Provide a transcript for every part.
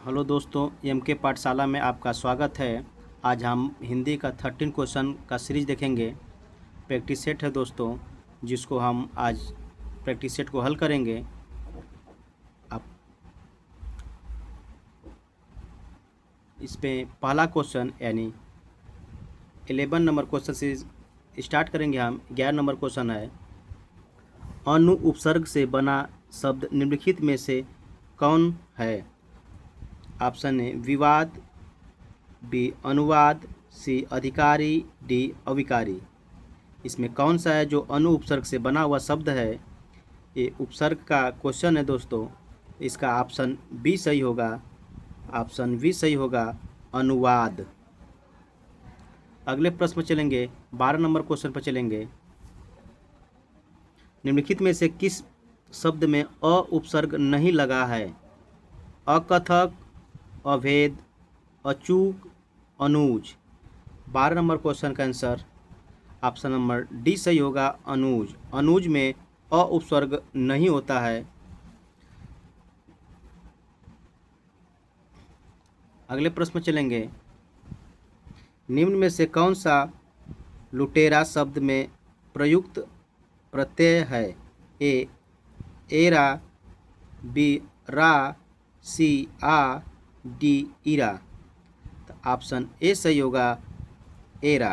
Hello दोस्तों, M के पाठशाला में आपका स्वागत है। आज हम हिंदी का 13 क्वेश्चन का सीरीज देखेंगे। प्रैक्टिस सेट है दोस्तों, जिसको हम आज प्रैक्टिस सेट को हल करेंगे। आप इस पे पहला क्वेश्चन यानी 11 नंबर क्वेश्चन से स्टार्ट करेंगे। हम 11 नंबर क्वेश्चन है, अनु उपसर्ग से बना शब्द निम्नलिखित में से कौन है? ऑप्शन ए विवाद, बी अनुवाद, सी अधिकारी, डी अविकारी। इसमें कौन सा है जो अनु उपसर्ग से बना हुआ शब्द है? ये उपसर्ग का क्वेश्चन है दोस्तों। इसका ऑप्शन बी सही होगा। ऑप्शन बी सही होगा, अनुवाद। अगले प्रश्न पर चलेंगे, 12 नंबर क्वेश्चन पर चलेंगे। निम्नलिखित में से किस शब्द में अ उपसर्ग नहीं लगा है? अकथक, अभेद, अचूक, अनुज। 12 नंबर क्वेश्चन का आंसर ऑप्शन नंबर डी सही होगा, अनुज। अनुज में अ उपसर्ग नहीं होता है। अगले प्रश्न चलेंगे, निम्न में से कौन सा लुटेरा शब्द में प्रयुक्त प्रत्यय है? ए एरा, बी रा, सी आ, डी इरा। तो ऑप्शन ए सही होगा, एरा।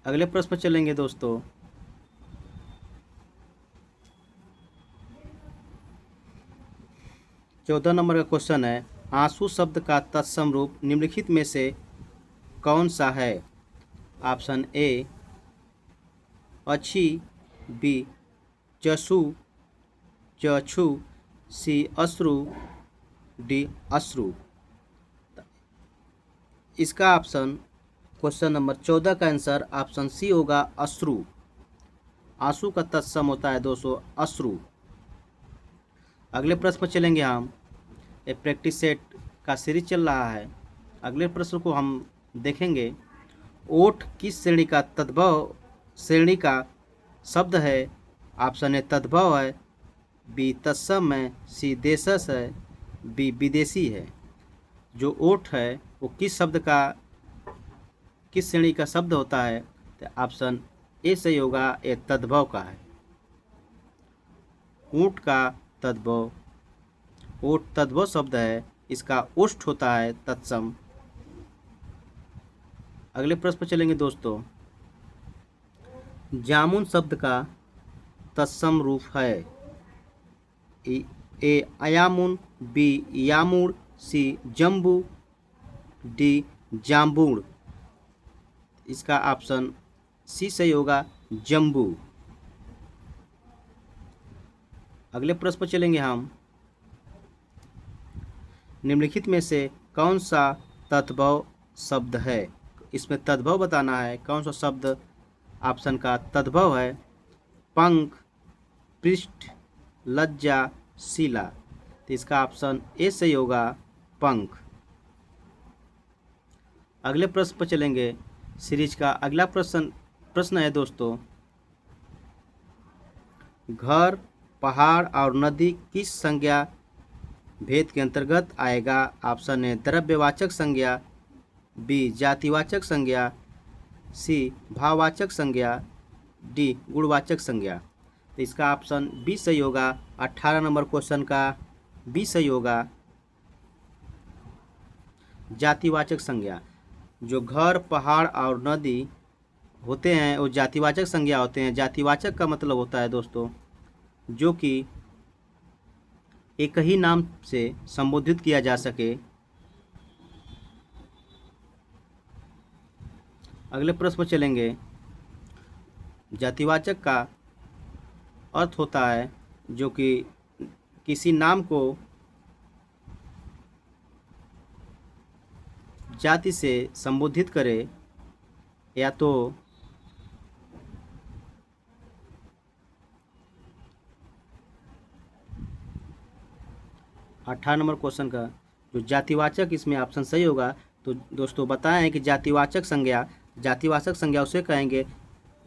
अगले प्रश्न पर चलेंगे दोस्तों, चौदह नंबर का क्वेश्चन है, आंसू शब्द का तत्सम रूप निम्नलिखित में से कौन सा है? ऑप्शन ए अच्छी, बी चसु चक्षु, सी अश्रु, डी अश्रु। इसका ऑप्शन क्वेश्चन नंबर 14 का आंसर ऑप्शन सी होगा, अश्रु। आंसू का तत्सम होता है दोस्तों, अश्रु। अगले प्रश्न पर चलेंगे हम। एक प्रैक्टिस सेट का सीरीज चल रहा है। अगले प्रश्न को हम देखेंगे, ओठ किस श्रेणी का तद्भव श्रेणी का शब्द है? ऑप्शन ए तद्भव है, बी तत्सम है, सी देशस है, बी विदेशी है। जो ओठ है वो किस श्रेणी का शब्द होता है? तो ऑप्शन ए सही होगा, ये तद्भव का है। ऊंट का तद्भव, ओठ तद्भव शब्द है, इसका ओष्ठ होता है तत्सम। अगले प्रश्न पर चलेंगे दोस्तों, जामुन शब्द का तत्सम रूप है? ए अयामुन, बी यामुड़, सी जम्बू, डी जाम्बूड़। इसका ऑप्शन सी सही होगा, जम्बू। अगले प्रश्न पर चलेंगे हम, निम्नलिखित में से कौन सा तद्भव शब्द है? इसमें तद्भव बताना है, कौन सा शब्द ऑप्शन का तद्भव है? पंख, पृष्ठ, लज्जा, शिला। तो इसका ऑप्शन ए सही होगा, पंख। अगले प्रश्न पर चलेंगे। सीरीज का अगला प्रश्न है दोस्तों, घर, पहाड़ और नदी किस संज्ञा भेद के अंतर्गत आएगा? ऑप्शन ए द्रव्यवाचक संज्ञा, बी जातिवाचक संज्ञा, सी भाववाचक संज्ञा, डी गुणवाचक संज्ञा। तो इसका ऑप्शन बी सही होगा। 18 नंबर क्वेश्चन का बी सही होगा, जातिवाचक संज्ञा। जो घर, पहाड़ और नदी होते हैं वो जातिवाचक संज्ञा होते हैं। जातिवाचक का मतलब होता है दोस्तों जो कि एक ही नाम से संबोधित किया जा सके। अगले प्रश्न पर चलेंगे, जातिवाचक का अर्थ होता है जो कि किसी नाम को जाति से संबोधित करे, या तो अठारह नंबर क्वेश्चन का जो जातिवाचक, इसमें ऑप्शन सही होगा। तो दोस्तों बताएं हैं कि जातिवाचक संज्ञा उसे कहेंगे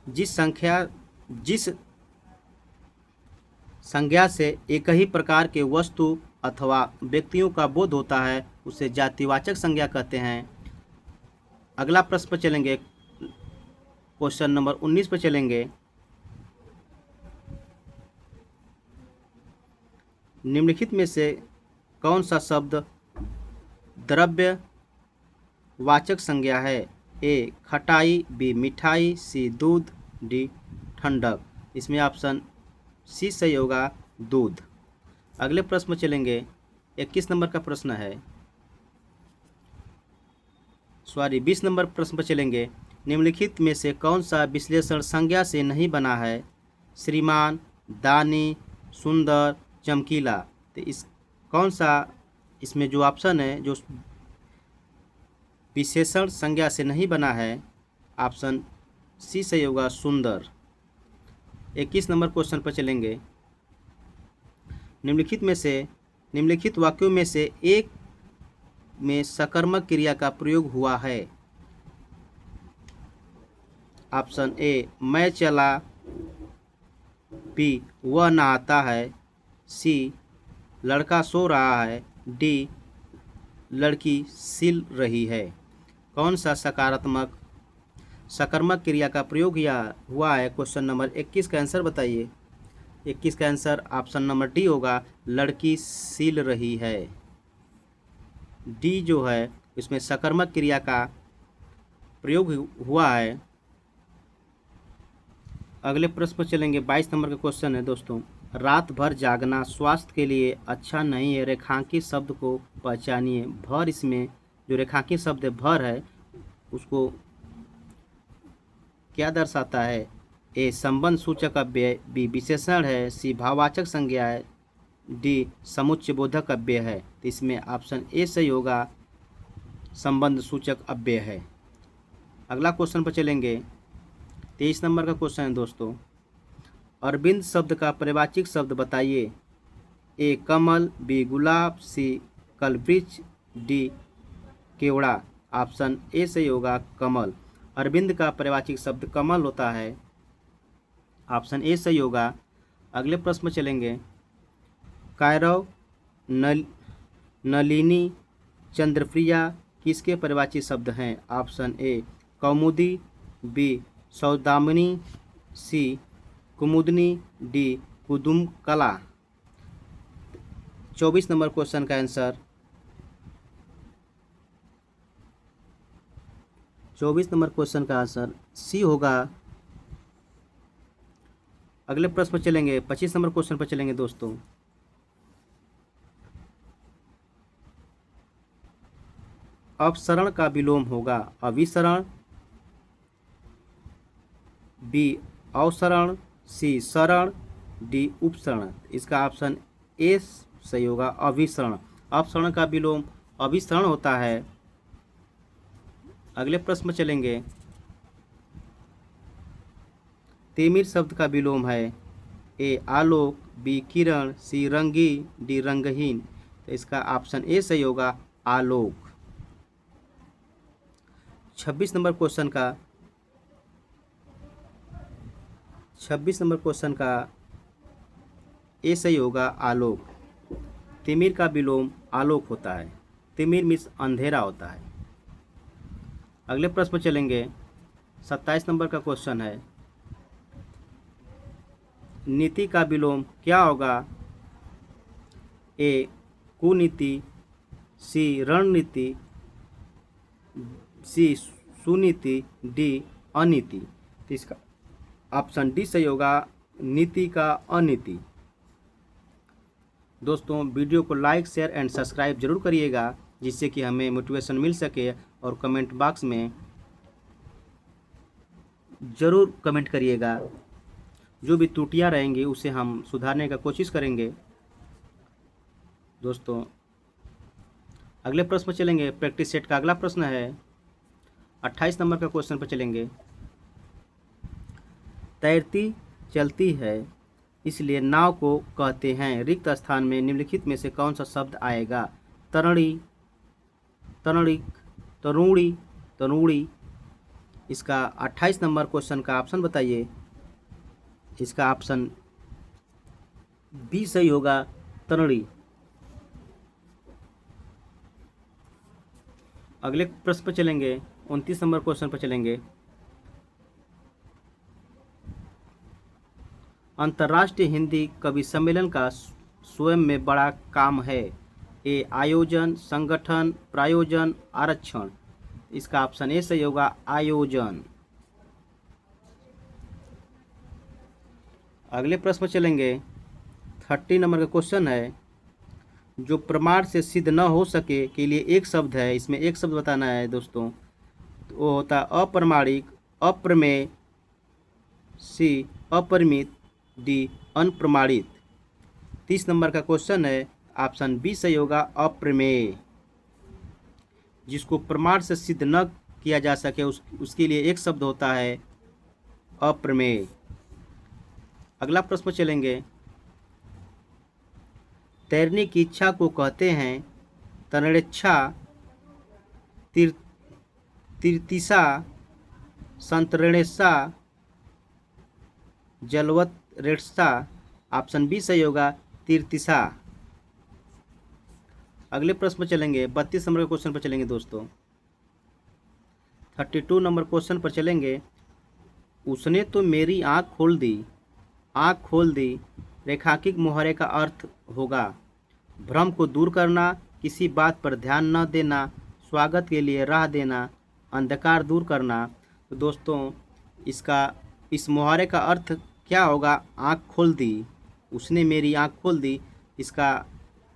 जिस संज्ञा से एक ही प्रकार के वस्तु अथवा व्यक्तियों का बोध होता है उसे जातिवाचक संज्ञा कहते हैं। अगला प्रश्न पर चलेंगे, क्वेश्चन नंबर 19 पर चलेंगे। निम्नलिखित में से कौन सा शब्द द्रव्य वाचक संज्ञा है? ए खटाई, बी मिठाई, सी दूध, डी ठंडक। इसमें ऑप्शन सी सही होगा, दूध। अगले प्रश्न में चलेंगे, 21 नंबर का प्रश्न है, 20 नंबर प्रश्न पर चलेंगे। निम्नलिखित में से कौन सा विश्लेषण संज्ञा से नहीं बना है? श्रीमान, दानी, सुंदर, चमकीला। तो इस कौन सा इसमें जो ऑप्शन है जो विशेषण संज्ञा से नहीं बना है, ऑप्शन सी सही होगा, सुंदर। 21 नंबर क्वेश्चन पर चलेंगे। निम्नलिखित वाक्यों में से एक में सकर्मक क्रिया का प्रयोग हुआ है। ऑप्शन ए मैं चला, बी वह नहाता है, सी लड़का सो रहा है, डी लड़की सिल रही है। कौन सा सकर्मक क्रिया का प्रयोग हुआ है? क्वेश्चन नंबर 21 का आंसर बताइए। 21 का आंसर ऑप्शन नंबर डी होगा, लड़की सिल रही है। डी जो है इसमें सकर्मक क्रिया का प्रयोग हुआ है। अगले प्रश्न पर चलेंगे, 22 नंबर का क्वेश्चन है दोस्तों। रात भर जागना स्वास्थ्य के लिए अच्छा नहीं है, रेखांकित शब्द को पहचानिए। भर, इसमें जो रेखांकित शब्द भर है उसको क्या दर्शाता है? ए संबंध सूचक अव्यय, बी विशेषण है, सी भाववाचक संज्ञा है, डी समुच्चय बोधक अव्यय है। तो इसमें ऑप्शन ए सही होगा, संबंध सूचक अव्यय है। अगला क्वेश्चन पर चलेंगे, 23 नंबर का क्वेश्चन है दोस्तों। अरविंद शब्द का परिवाचक शब्द बताइए। ए कमल, बी गुलाब, सी कलवृक्ष, डी केवड़ा। ऑप्शन ए सही होगा, कमल। अरविंद का परिवाचक शब्द कमल होता है, ऑप्शन ए सही होगा। अगले प्रश्न में चलेंगे, कैरव, नलिनी, चंद्रप्रिया किसके परिवाची शब्द हैं? ऑप्शन ए कौमुदी, बी सौदामिनी, सी कुमुदनी, डी कुदुम कला। 24 नंबर क्वेश्चन का आंसर 24 नंबर क्वेश्चन का आंसर सी होगा। अगले प्रश्न पर चलेंगे, 25 नंबर क्वेश्चन पर चलेंगे दोस्तों। अपसरण का विलोम होगा अभिसरण, बी अवसरण, सी शरण, डी उपसरण। इसका ऑप्शन ए सही होगा, अभिसरण। अपसरण का विलोम अभिसरण होता है। अगले प्रश्न में चलेंगे, तिमिर शब्द का विलोम है। ए आलोक, बी किरण, सी रंगी, डी रंगहीन। तो इसका ऑप्शन ए सही होगा, आलोक। 26 नंबर क्वेश्चन का ए सही होगा, आलोक। तिमिर का विलोम आलोक होता है। तिमिर मीन्स अंधेरा होता है। अगले प्रश्न पर चलेंगे, 27 नंबर का क्वेश्चन है, नीति का विलोम क्या होगा? ए कुनीति, सी रणनीति, सी सुनीति, डी अनीति। तो इसका ऑप्शन डी सही होगा, नीति का अनीति। दोस्तों वीडियो को लाइक, शेयर एंड सब्सक्राइब जरूर करिएगा, जिससे कि हमें मोटिवेशन मिल सके। और कमेंट बॉक्स में ज़रूर कमेंट करिएगा, जो भी त्रुटियां रहेंगी उसे हम सुधारने का कोशिश करेंगे। दोस्तों अगले प्रश्न पर चलेंगे, प्रैक्टिस सेट का अगला प्रश्न है 28 नंबर का क्वेश्चन पर चलेंगे। तैरती चलती है इसलिए नाव को कहते हैं। रिक्त स्थान में निम्नलिखित में से कौन सा शब्द आएगा? तरणि, तरणिक, तरुणी, तरुणी। इसका 28 नंबर क्वेश्चन का ऑप्शन बताइए। इसका ऑप्शन बी सही होगा, तरणि। अगले प्रश्न पर चलेंगे, 29 नंबर क्वेश्चन पर चलेंगे। अंतर्राष्ट्रीय हिंदी कवि सम्मेलन का स्वयं में बड़ा काम है। ए आयोजन, संगठन, प्रायोजन, आरक्षण। इसका ऑप्शन ए सही होगा, आयोजन। अगले प्रश्न पर चलेंगे, 30 नंबर का क्वेश्चन है। जो प्रमाण से सिद्ध न हो सके के लिए एक शब्द है, इसमें एक शब्द बताना है दोस्तों। तो वो होता है अप्रमाणिक, अप्रमेय, सी अपरिमित, डी अनप्रमाणित। 30 नंबर का क्वेश्चन है, ऑप्शन बी सही होगा, अप्रमेय। जिसको प्रमाण से सिद्ध न किया जा सके उसके लिए एक शब्द होता है अप्रमेय। अगला प्रश्न चलेंगे, तैरने की इच्छा को कहते हैं तरणेच्छा, तीर्तिसा, संतरणेच्छा, जलवतरेच्छा। ऑप्शन बी सही होगा, तीर्तिसा। अगले प्रश्न पर चलेंगे, 32 नंबर के क्वेश्चन पर चलेंगे दोस्तों। 32 नंबर क्वेश्चन पर चलेंगे। उसने तो मेरी आँख खोल दी, आँख खोल दी। रेखांकित मुहावरे का अर्थ होगा भ्रम को दूर करना, किसी बात पर ध्यान न देना, स्वागत के लिए राह देना, अंधकार दूर करना। तो दोस्तों इस मुहावरे का अर्थ क्या होगा, आँख खोल दी, उसने मेरी आँख खोल दी। इसका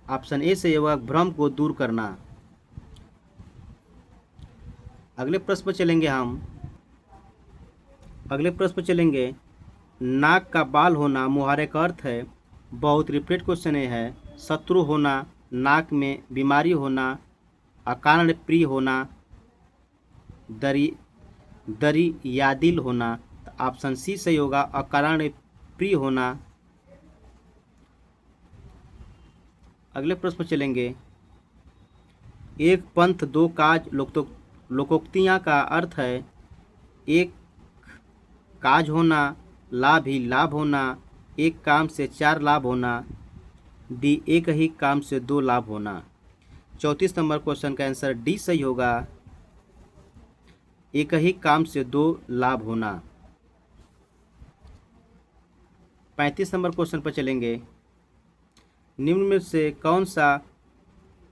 ऑप्शन ए से होगा, भ्रम को दूर करना। अगले प्रश्न पर चलेंगे हम। अगले प्रश्न पर चलेंगे, नाक का बाल होना मुहावरे का अर्थ है, बहुत रिपीटेड क्वेश्चन है, शत्रु होना, नाक में बीमारी होना, अकारण प्रिय होना, दरी यादिल होना। तो ऑप्शन सी सही होगा, अकारण प्रिय होना। अगले प्रश्न पर चलेंगे, एक पंथ दो काज लोकोक्तियाँ का अर्थ है, एक काज होना, लाभ ही लाभ होना, एक काम से चार लाभ होना, डी एक ही काम से दो लाभ होना। 34 नंबर क्वेश्चन का आंसर डी सही होगा, एक ही काम से दो लाभ होना। 35 नंबर क्वेश्चन पर चलेंगे, निम्न में से कौन सा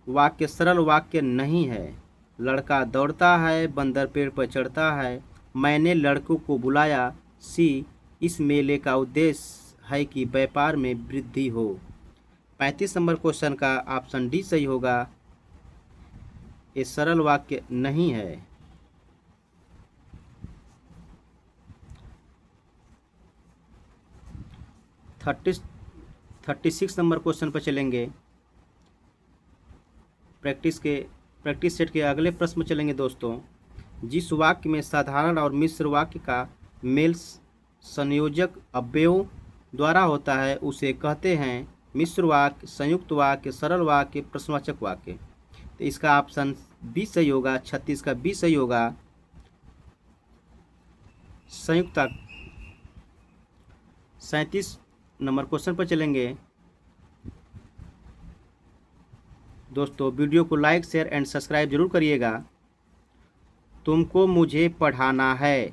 वाक्य सरल वाक्य नहीं है। लड़का दौड़ता है, बंदर पेड़ पर चढ़ता है, मैंने लड़कों को बुलाया। सी इस मेले का उद्देश्य है कि व्यापार में वृद्धि हो। 35 नंबर क्वेश्चन का ऑप्शन डी सही होगा, ये सरल वाक्य नहीं है। थर्टी सिक्स नंबर क्वेश्चन पर चलेंगे। प्रैक्टिस सेट के अगले प्रश्न में चलेंगे दोस्तों। जिस वाक्य में साधारण और मिश्र वाक्य का मेल संयोजक अवयवों द्वारा होता है उसे कहते हैं मिश्र वाक्य, संयुक्त वाक्य, सरल वाक्य, प्रश्नवाचक वाक्य। तो इसका ऑप्शन बी सही होगा, 36 का बी सही होगा, संयुक्त। 37 नंबर क्वेश्चन पर चलेंगे दोस्तों। वीडियो को लाइक, शेयर एंड सब्सक्राइब जरूर करिएगा। तुमको मुझे पढ़ाना है,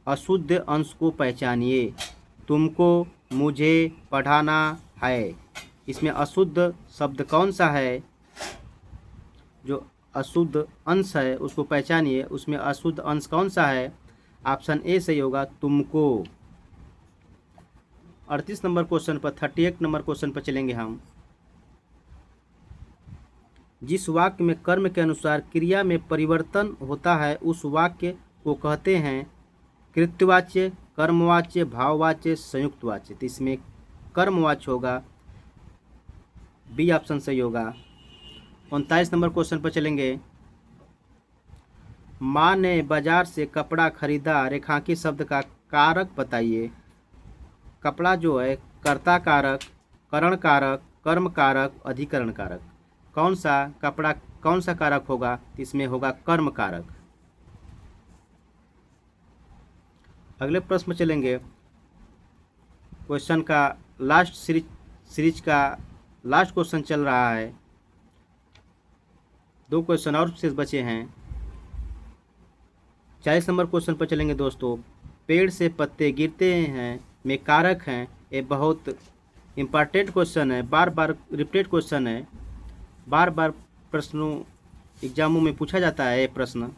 अशुद्ध अंश को पहचानिए। तुमको मुझे पढ़ाना है, इसमें अशुद्ध शब्द कौन सा है, जो अशुद्ध अंश है उसको पहचानिए। उसमें अशुद्ध अंश कौन सा है, ऑप्शन ए सही होगा, तुमको। 38 नंबर क्वेश्चन पर 38 नंबर क्वेश्चन पर चलेंगे हम। जिस वाक्य में कर्म के अनुसार क्रिया में परिवर्तन होता है उस वाक्य को कहते हैं कृत्यवाच्य, कर्मवाच्य, भाववाच्य, संयुक्त वाच्य। तो इसमें कर्मवाच्य होगा, बी ऑप्शन सही होगा। 39 नंबर क्वेश्चन पर चलेंगे। माँ ने बाजार से कपड़ा खरीदा, रेखांकित शब्द का कारक बताइए। कपड़ा जो है कर्ता कारक, करण कारक, कर्म कारक, अधिकरण कारक। कौन सा कपड़ा कौन सा कारक होगा, इसमें होगा कर्म कारक। अगले प्रश्न में चलेंगे। क्वेश्चन का लास्ट सीरीज का लास्ट क्वेश्चन चल रहा है, 2 क्वेश्चन और शेष बचे हैं। 40 नंबर क्वेश्चन पर चलेंगे दोस्तों। पेड़ से पत्ते गिरते हैं में कारक हैं। ये बहुत इम्पॉर्टेंट क्वेश्चन है, बार बार रिपीटेड क्वेश्चन है, बार बार प्रश्नों एग्जामों में पूछा जाता है ये प्रश्न।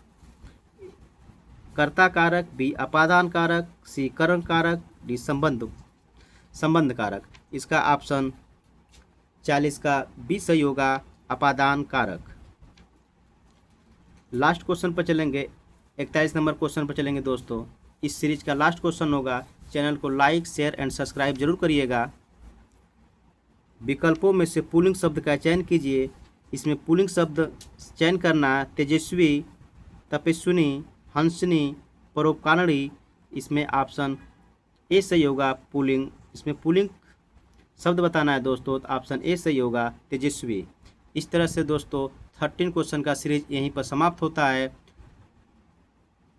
कर्ता कारक, बी अपादान कारक, सी करण कारक, डी संबंध कारक। इसका ऑप्शन 40 का बी सही होगा, अपादान कारक। लास्ट क्वेश्चन पर चलेंगे, 41 नंबर क्वेश्चन पर चलेंगे दोस्तों। इस सीरीज का लास्ट क्वेश्चन होगा। चैनल को लाइक, शेयर एंड सब्सक्राइब जरूर करिएगा। विकल्पों में से पुल्लिंग शब्द का चयन कीजिए। इसमें पुल्लिंग शब्द चयन करना तेजस्वी, तपस्विनी, हंसनी, परोपकारिणी। इसमें ऑप्शन ए सही होगा, पुल्लिंग। इसमें पुल्लिंग शब्द बताना है दोस्तों, तो ऑप्शन ए सही होगा, तेजस्वी। इस तरह से दोस्तों 13 क्वेश्चन का सीरीज यहीं पर समाप्त होता है।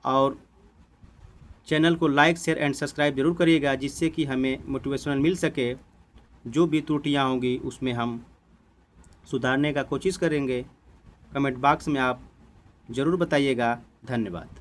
और चैनल को लाइक, शेयर एंड सब्सक्राइब जरूर करिएगा, जिससे कि हमें मोटिवेशनल मिल सके। जो भी त्रुटियां होंगी उसमें हम सुधारने का कोशिश करेंगे। कमेंट बॉक्स में आप ज़रूर बताइएगा। धन्यवाद।